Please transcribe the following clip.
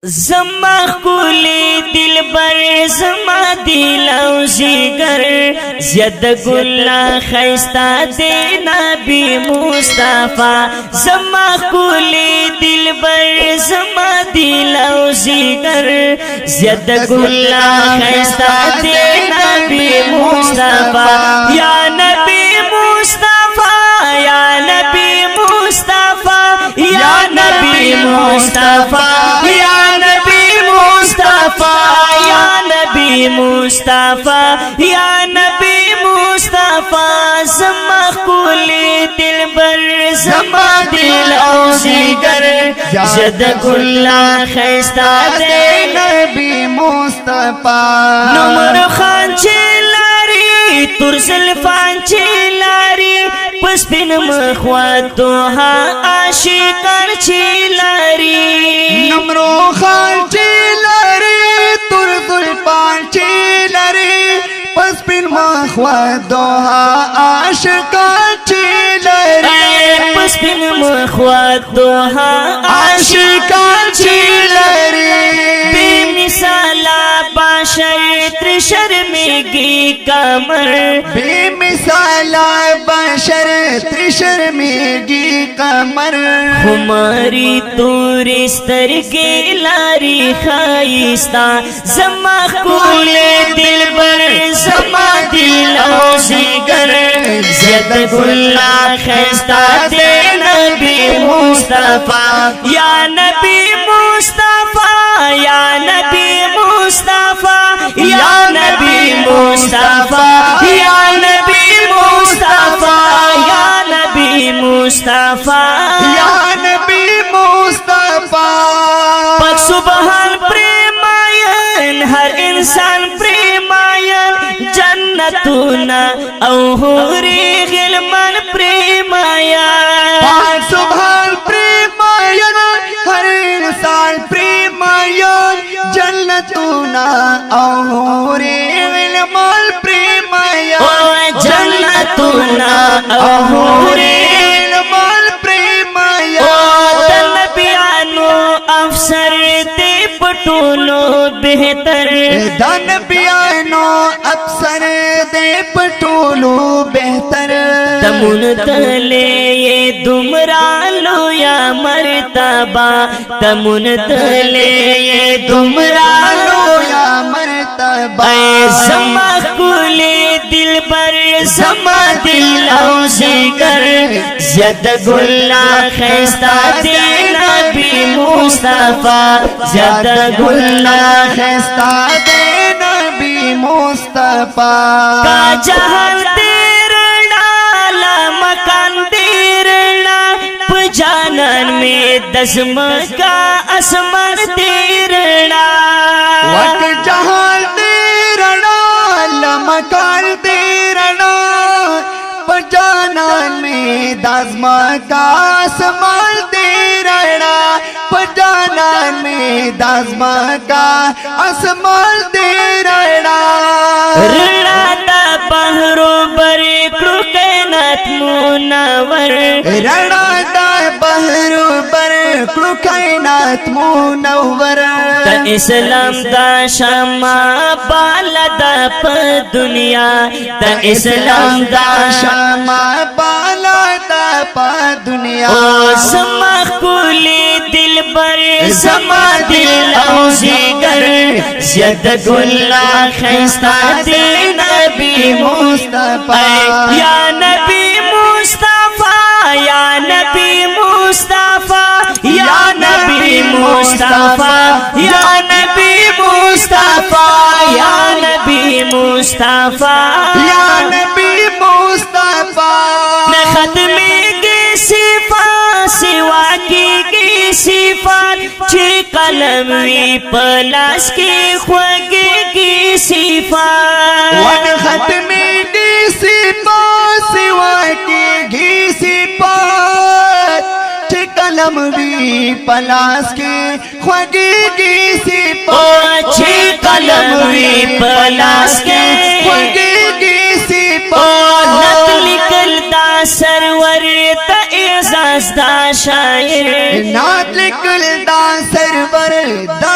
زما کولی دل بر زما دل او زیگر زید گلا خیستا دے نبی مصطفی زما کولی دل بر زما دل او زیگر زید گلا خیستا دے نبی مصطفی یا نبی مصطفی یا نبی مصطفی یا نبی مصطفی مصطفی یا نبی مصطفی زما کولی دل بر زما دل او زیگر زد گلا خیستا دے نبی مصطفی نمر خان چلاری تر زلفان چلاری پس بین مخوات دوها عاشقان چلاری نمرو خان چلاری تر زلفان چلاری پس بین مخوات دوها عاشقان چلاری پس بین مخوات دوها عاشقان چلاری بے مثالا باشر تر شرمگی کمر بے مثالا بشر تر شرمگی قمر ہماری توری سترگی لاری خائستا زما کولی دل بر زما دل او زیگر زد گلا خیستا دے نبی مصطفی یا نبی مصطفی یا نبی مصطفی یا نبی مصطفی یا نبی مصطفی یا نبی مصطفی یا نبی مصطفی پاک سبحان پریماین ہر انسان پریماین جنتونا او حوری غلمان پریماین پاک سبحان پریماین ہر انسان پریماین جنتونا اوری علمال پریماین جنتونا او حوری علمال پریماین نبیانو افسر دے پٹولو بہتر دن بیانو افسر دے پٹولو بہتر تمن تلے یہ دمرالو یا مرتبہ تمن تلے یہ دمرالو یا مرتبہ اے زما کولی دل بر زما دل او زیگر زید گلا خیستا دے نبی مصطفی زید گلا خیستا دے نبی مصطفی کا جہان دیرنا لا مکان دیرنا پجانن میں دزم کا اسمان دیرنا وقت جہان دیرنا لمکان دیرنا پجانان میں دازما کا اسمان دیرنا پجانان میں دازما کا اسمان دیرنا رنا دا بحرو بری کرو کائنات منور رنا دا بحرو بر کرو کائنات منور تا اسلام دا شما بالا دا پا دنیا تا اسلام دا شما بالا دا پا دنیا او زما کولی دل بر زما دل او زیگر زید گلا خیستا دے نبی مصطفی یا نبی مصطفی یا نبی مصطفی یا نبی مصطفی یا نبی مصطفی یا نبی مصطفی یا نبی مصطفی نہ ختمی کی صفات سوا کی صفات چھ قلم وی پلاس کی خوگی کی صفات ون ختمی دی صفات سوا کی گی صفات چھ قلم بھی پلاس کی خوگی گی صفات چھ قلم وی پلاس کی خوگی گی صفات نت لکل دا سرور تا اعزاز دا شاعر نات لکل دا سرور دا